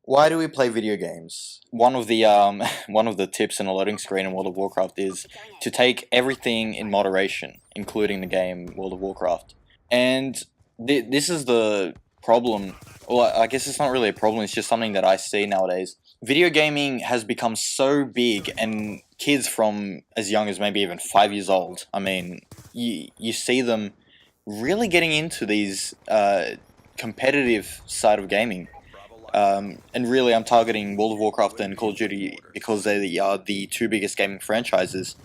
Why do we play video games? One of the one of the tips in a loading screen in World of Warcraft is to take everything in moderation, including the game World of Warcraft. And this is the problem. Well, I guess it's not really a problem. It's just something that I see nowadays. Video gaming has become so big, and kids from as young as maybe even 5 years old. I mean, you see them really getting into these competitive side of gaming. And really, I'm targeting World of Warcraft and Call of Duty because they are the two biggest gaming franchises.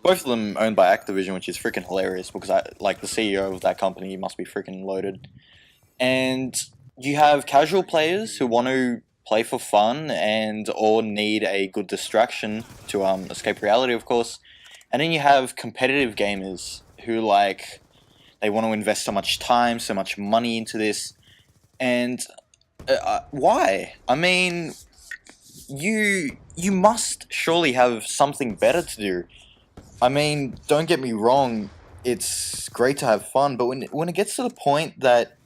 Both of them owned by Activision, which is freaking hilarious because the CEO of that company must be freaking loaded. And you have casual players who want to play for fun and or need a good distraction to escape reality, of course. And then you have competitive gamers who they want to invest so much time, so much money into this, and why? I mean, you must surely have something better to do. I mean, don't get me wrong, it's great to have fun, but when it gets to the point that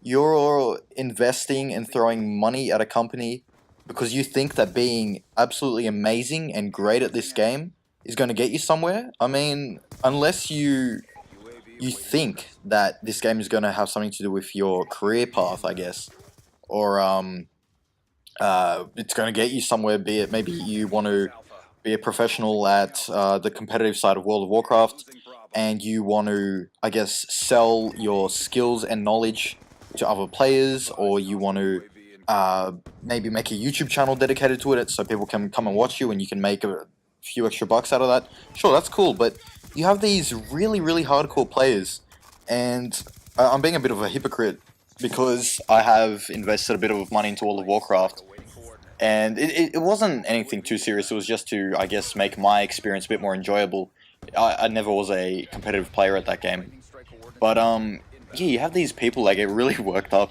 you're investing and throwing money at a company because you think that being absolutely amazing and great at this game is going to get you somewhere, I mean, unless you think that this game is going to have something to do with your career path, I guess, or it's going to get you somewhere. Be it maybe you want to be a professional at the competitive side of World of Warcraft, and you want to, I guess, sell your skills and knowledge to other players, or you want to maybe make a YouTube channel dedicated to it, so people can come and watch you, and you can make a few extra bucks out of that. Sure, that's cool, but you have these really, really hardcore players, and I'm being a bit of a hypocrite because I have invested a bit of money into World of Warcraft, and it wasn't anything too serious. It was just to, I guess, make my experience a bit more enjoyable. I never was a competitive player at that game, but yeah, you have these people that get really worked up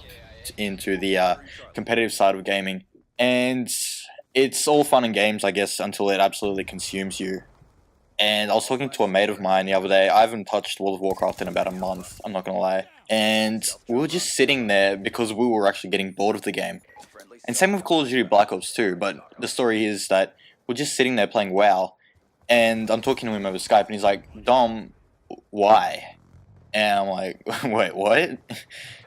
into the competitive side of gaming, and it's all fun and games, I guess, until it absolutely consumes you. And I was talking to a mate of mine the other day. I haven't touched World of Warcraft in about a month, I'm not gonna lie. And we were just sitting there because we were actually getting bored of the game. And same with Call of Duty Black Ops 2, but the story is that we're just sitting there playing WoW, and I'm talking to him over Skype, and he's like, Dom, why? And I'm like, wait, what?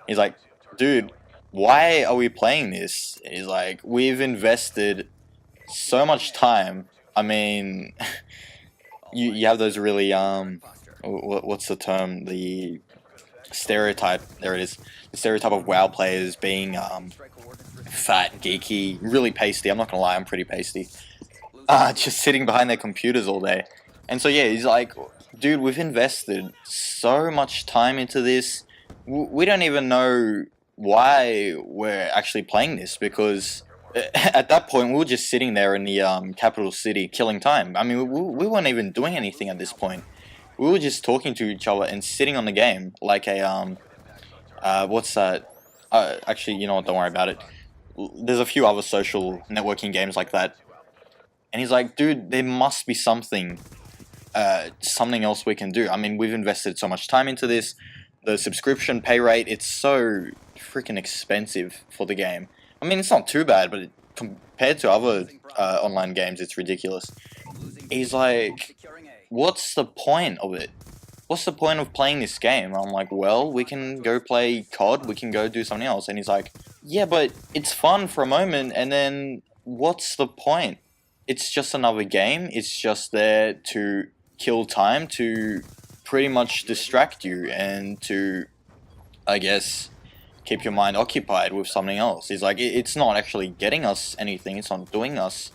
He's like, dude, why are we playing this? He's like, we've invested so much time. I mean, you have those really what's the term, the stereotype, there it is, the stereotype of WoW players being fat, geeky, really pasty. I'm not gonna lie, I'm pretty pasty. Just sitting behind their computers all day. And so yeah, he's like, dude, we've invested so much time into this. We don't even know why we're actually playing this, because at that point we were just sitting there in the capital city killing time. I mean, we weren't even doing anything at this point. We were just talking to each other and sitting on the game like a what's that? Actually, you know what? Don't worry about it. There's a few other social networking games like that. And he's like, dude, there must be something else we can do. I mean, we've invested so much time into this. The subscription pay rate, it's so freaking expensive for the game. I mean, it's not too bad, but compared to other online games, it's ridiculous. He's like, what's the point of it? What's the point of playing this game? I'm like, well, we can go play COD, we can go do something else. And he's like, yeah, but it's fun for a moment, and then what's the point? It's just another game. It's just there to kill time, to pretty much distract you, and to, I guess, keep your mind occupied with something else. He's like, it's not actually getting us anything. It's not doing us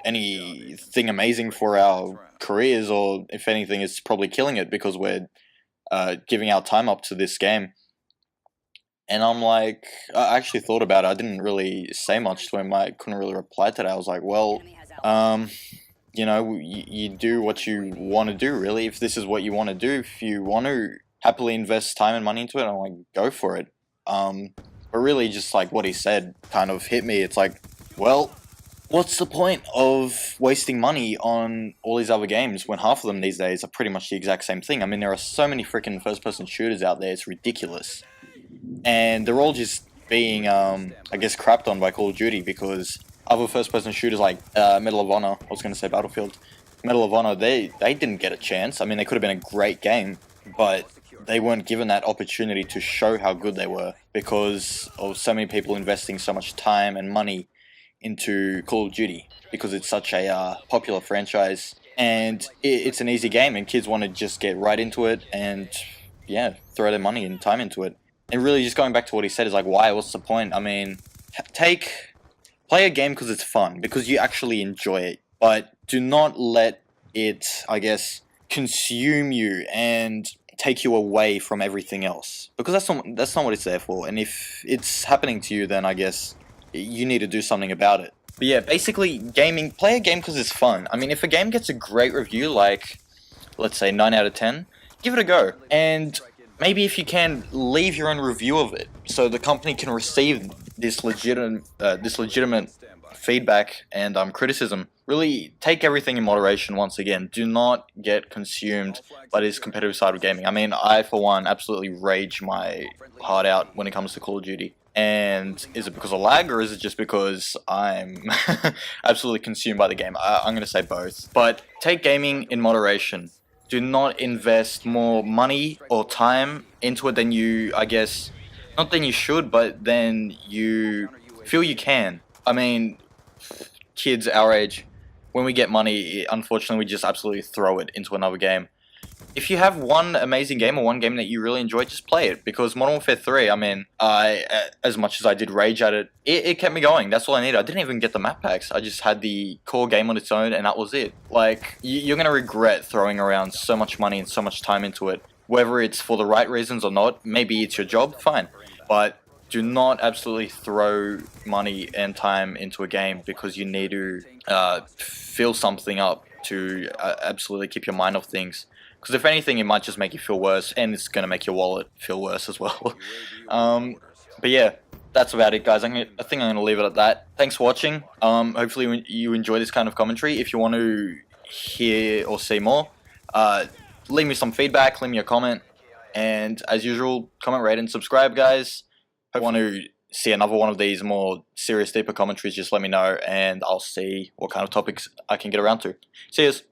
anything amazing for our careers, or if anything, it's probably killing it because we're giving our time up to this game. And I'm like, I actually thought about it. I didn't really say much to him. I couldn't really reply to that. I was like, well, you know, you do what you want to do, really. If this is what you want to do, if you want to happily invest time and money into it, I'm like, go for it. But really, just like what he said kind of hit me. It's like, well, what's the point of wasting money on all these other games when half of them these days are pretty much the exact same thing? I mean, there are so many freaking first-person shooters out there, it's ridiculous. And they're all just being I guess crapped on by Call of Duty, because other first-person shooters like Medal of Honor, I was going to say Battlefield, Medal of Honor, they didn't get a chance. I mean, they could have been a great game, but they weren't given that opportunity to show how good they were because of so many people investing so much time and money into Call of Duty, because it's such a popular franchise and it's an easy game and kids want to just get right into it and yeah, throw their money and time into it. And really, just going back to what he said, is like, why? What's the point? I mean, play a game because it's fun, because you actually enjoy it, but do not let it, I guess, consume you and take you away from everything else, because that's not what it's there for. And if it's happening to you, then I guess you need to do something about it. But yeah, basically, play a game because it's fun. I mean, if a game gets a great review, like let's say 9 out of 10, give it a go. And maybe if you can, leave your own review of it so the company can receive this legitimate feedback and criticism. Really take everything in moderation. Once again, do not get consumed by this competitive side of gaming. I mean, I for one absolutely rage my heart out when it comes to Call of Duty. And is it because of lag, or is it just because I'm absolutely consumed by the game? I'm going to say both. But take gaming in moderation. Do not invest more money or time into it than you, I guess, not than you should, but than you feel you can. I mean, kids our age, when we get money, unfortunately, we just absolutely throw it into another game. If you have one amazing game or one game that you really enjoy, just play it. Because Modern Warfare 3, I mean, as much as I did rage at it, it kept me going. That's all I needed. I didn't even get the map packs. I just had the core game on its own, and that was it. Like, you're going to regret throwing around so much money and so much time into it. Whether it's for the right reasons or not, maybe it's your job, fine. But do not absolutely throw money and time into a game because you need to fill something up to absolutely keep your mind off things. Because if anything, it might just make you feel worse, and it's going to make your wallet feel worse as well. But yeah, that's about it, guys. I think I'm going to leave it at that. Thanks for watching. Hopefully you enjoy this kind of commentary. If you want to hear or see more, leave me some feedback, leave me a comment. And as usual, comment, rate, and subscribe, guys. If you want to see another one of these more serious, deeper commentaries, just let me know, and I'll see what kind of topics I can get around to. See yous.